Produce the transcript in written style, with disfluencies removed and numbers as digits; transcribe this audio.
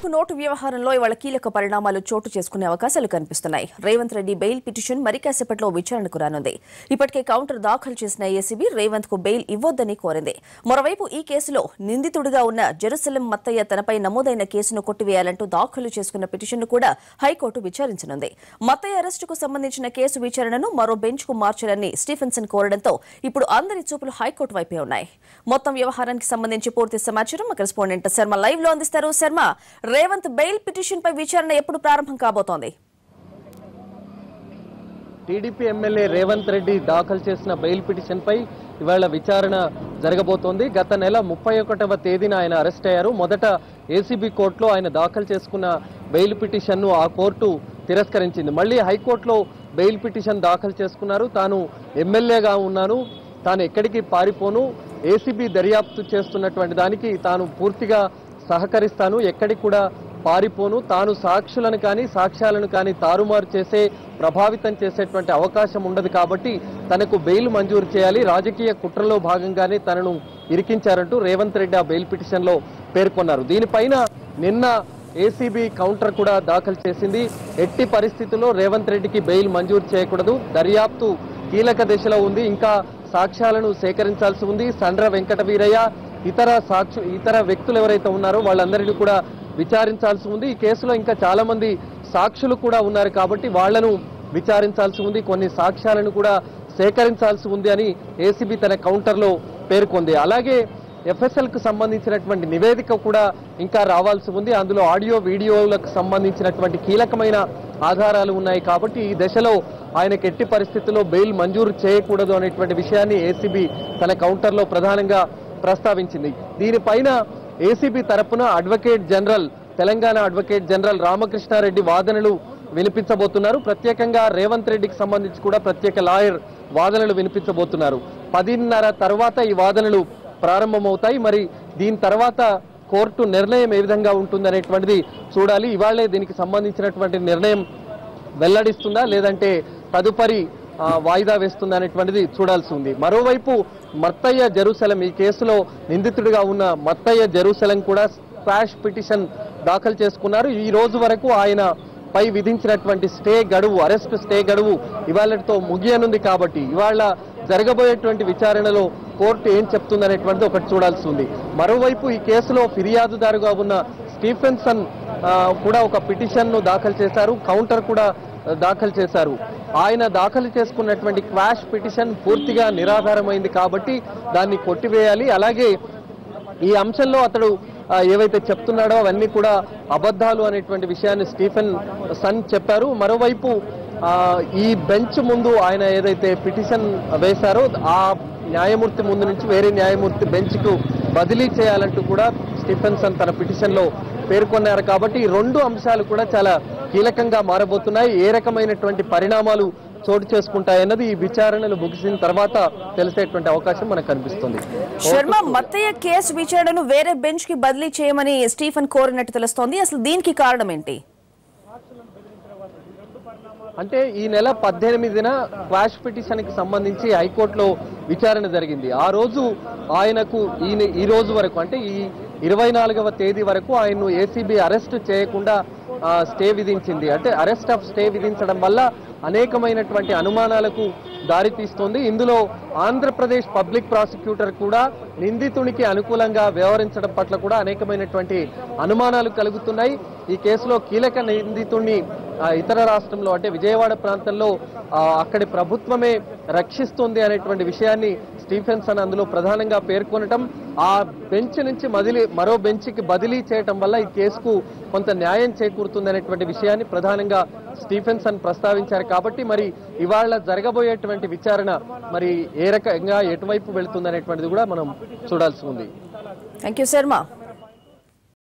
Chandrababu note వ్యవహారంలో ఇవాళ కీలక పరిణామాలు చోటు చేసుకునే అవకాశాలు కనిపిస్తున్నాయి. రేవంత్ రెడ్డి బెయిల్ పిటిషన్ మరి కాసేపట్లో విచారణకు రానుంది. ఇప్పటికే కౌంటర్ దాఖలు చేసిన ఏసీబీ రేవంత్ కు బెయిల్ ఇవ్వొద్దని కోరింది. మరోవైపు ఈ కేసులో నిందితుడిగా ఉన్న జెరూసలేం మత్తయ్య తనపై నమోదైన కేసును కొట్టివేయాలంటూ దాఖలు చేసుకున్న పిటిషన్ను కూడా హైకోర్టు విచారించనుంది. మత్తయ్య అరెస్టుకు సంబంధించిన కేసు విచారణను మరో బెంచ్ కు మార్చాలని స్టీఫెన్సన్ కోరడంతో ఇప్పుడు అందరి చూపులు హైకోర్టు వైపే ఉన్నాయి. మొత్తం వ్యవహారానికి సంబంధించి పూర్తి సమాచారం మా కరెస్పాండెంట్ శర్మ లైవ్ లో అందిస్తారు. శర్మ, రేవంత్ బెయిల్ పిటిషన్ పై విచారణ ఎప్పుడు ప్రారంభం కాబోతోంది? టీడీపీ ఎమ్మెల్యే రేవంత్ రెడ్డి దాఖలు చేసిన బెయిల్ పిటిషన్ పై ఇవాళ విచారణ జరగబోతోంది. గత నెల 31వ తేదీన ఆయన అరెస్ట్ అయ్యారు. మొదట ఏసీబీ కోర్టులో ఆయన దాఖలు చేసుకున్న బెయిల్ పిటిషన్ను ఆ కోర్టు తిరస్కరించింది. మళ్ళీ హైకోర్టులో బెయిల్ పిటిషన్ దాఖలు చేసుకున్నారు. తాను ఎమ్మెల్యేగా ఉన్నాను, తాను ఎక్కడికి పారిపోను, ఏసీబీ దర్యాప్తు చేస్తున్నటువంటి దానికి తాను పూర్తిగా సహకరిస్తాను, ఎక్కడికి కూడా పారిపోను, తాను సాక్షులను కానీ సాక్ష్యాలను కానీ తారుమారు చేసే ప్రభావితం చేసేటువంటి అవకాశం ఉండదు కాబట్టి తనకు బెయిల్ మంజూరు చేయాలి, రాజకీయ కుట్రలో భాగంగానే తనను ఇరికించారంటూ రేవంత్ రెడ్డి ఆ బెయిల్ పిటిషన్లో పేర్కొన్నారు. దీనిపైన నిన్న ఏసీబీ కౌంటర్ కూడా దాఖలు చేసింది. ఎట్టి పరిస్థితుల్లో రేవంత్ రెడ్డికి బెయిల్ మంజూరు చేయకూడదు, దర్యాప్తు కీలక దశలో ఉంది, ఇంకా సాక్ష్యాలను సేకరించాల్సి ఉంది, సండ్ర వెంకట వీరయ్య ఇతర వ్యక్తులు ఎవరైతే ఉన్నారో వాళ్ళందరినీ కూడా విచారించాల్సి ఉంది. ఈ కేసులో ఇంకా చాలా మంది సాక్షులు కూడా ఉన్నారు కాబట్టి వాళ్లను విచారించాల్సి ఉంది, కొన్ని సాక్ష్యాలను కూడా సేకరించాల్సి ఉంది అని ఏసీబీ తన కౌంటర్లో పేర్కొంది. అలాగే ఎఫ్ఎస్ఎల్ కు సంబంధించినటువంటి నివేదిక కూడా ఇంకా రావాల్సి ఉంది. అందులో ఆడియో వీడియోలకు సంబంధించినటువంటి కీలకమైన ఆధారాలు ఉన్నాయి కాబట్టి ఈ దశలో ఆయనకు ఎట్టి పరిస్థితుల్లో బెయిల్ మంజూరు చేయకూడదు అనేటువంటి విషయాన్ని ఏసీబీ తన కౌంటర్లో ప్రధానంగా ప్రస్తావించింది. దీనిపైన ఏసీబీ తరపున తెలంగాణ అడ్వకేట్ జనరల్ రామకృష్ణారెడ్డి వాదనలు వినిపించబోతున్నారు. ప్రత్యేకంగా రేవంత్ రెడ్డికి సంబంధించి కూడా ప్రత్యేక లాయర్ వాదనలు వినిపించబోతున్నారు. 10:30 తర్వాత ఈ వాదనలు ప్రారంభమవుతాయి. మరి దీని తర్వాత కోర్టు నిర్ణయం ఏ విధంగా ఉంటుందనేటువంటిది చూడాలి. ఇవాళ్లే దీనికి సంబంధించినటువంటి నిర్ణయం వెల్లడిస్తుందా లేదంటే తదుపరి వాయిదా వేస్తుందా అనేటువంటిది చూడాల్సి ఉంది. మరోవైపు మత్తయ్య జెరూసలేం, ఈ కేసులో నిందితుడిగా ఉన్న మత్తయ్య జెరూసలేం కూడా స్క్వాష్ పిటిషన్ దాఖలు చేసుకున్నారు. ఈ రోజు వరకు ఆయన పై విధించినటువంటి అరెస్ట్ స్టే గడువు ఇవాళతో ముగియనుంది కాబట్టి ఇవాళ జరగబోయేటువంటి విచారణలో కోర్టు ఏం చెప్తుందనేటువంటిది ఒకటి చూడాల్సి ఉంది. మరోవైపు ఈ కేసులో ఫిర్యాదుదారుగా ఉన్న స్టీఫెన్సన్ కూడా ఒక పిటిషన్ను దాఖలు చేశారు, కౌంటర్ కూడా దాఖలు చేశారు. ఆయన దాఖలు చేసుకున్నటువంటి క్వాష్ పిటిషన్ పూర్తిగా నిరాధారమైంది కాబట్టి దాన్ని కొట్టివేయాలి. అలాగే ఈ అంశంలో అతడు ఏవైతే చెప్తున్నాడో అవన్నీ కూడా అబద్ధాలు అనేటువంటి విషయాన్ని స్టీఫెన్సన్ చెప్పారు. మరోవైపు ఈ బెంచ్ ముందు ఆయన ఏదైతే పిటిషన్ వేశారో ఆ న్యాయమూర్తి ముందు నుంచి వేరే న్యాయమూర్తి బెంచ్కు బదిలీ చేయాలంటూ కూడా స్టీఫెన్సన్ తన పిటిషన్లో పేర్కొన్నారు. కాబట్టి ఈ రెండు అంశాలు కూడా చాలా కీలకంగా మారబోతున్నాయి. ఏ రకమైనటువంటి పరిణామాలు చోటు చేసుకుంటాయన్నది ఈ విచారణలు ముగిసిన తర్వాత తెలిసేటువంటి అవకాశం మనకు కనిపిస్తుంది. శర్మ, మత్తయ్య కేసు విచారణను వేరే బెంచ్ కి బదిలీ చేయమని స్టీఫెన్ కోరినట్టు తెలుస్తోంది. అసలు దీనికి కారణం ఏంటి? అంటే ఈ నెల 18న క్వాష్ పిటిషన్ కి సంబంధించి హైకోర్టులో విచారణ జరిగింది. ఆ రోజు ఆయనకు ఈ రోజు వరకు అంటే ఈ 24వ తేదీ వరకు ఆయన్ను ఏసీబీ అరెస్ట్ చేయకుండా స్టే విధించింది. అంటే అరెస్ట్ ఆఫ్ స్టే విధించడం వల్ల అనేకమైనటువంటి అనుమానాలకు దారితీస్తోంది. ఇందులో ఆంధ్రప్రదేశ్ పబ్లిక్ ప్రాసిక్యూటర్ కూడా నిందితునికి అనుకూలంగా వ్యవహరించడం పట్ల కూడా అనేకమైనటువంటి అనుమానాలు కలుగుతున్నాయి. ఈ కేసులో కీలక నిందితుడిని ఇతర రాష్ట్రంలో అంటే విజయవాడ ప్రాంతంలో అక్కడి ప్రభుత్వమే రక్షిస్తుంది అనేటువంటి విషయాన్ని స్టీఫెన్సన్ అందులో ప్రధానంగా పేర్కొనటం, ఆ బెంచ్ నుంచి మరో బెంచ్కి బదిలీ చేయటం వల్ల ఈ కేసుకు కొంత న్యాయం చేకూరుతుంది అనేటువంటి విషయాన్ని ప్రధానంగా స్టీఫెన్సన్ ప్రస్తావించారు. కాబట్టి మరి ఇవాళ జరగబోయేటువంటి విచారణ మరి ఏ రకంగా ఎటువైపు వెళుతుంది అనేటువంటిది కూడా మనం చూడాల్సి ఉంది. థాంక్యూ శర్మ.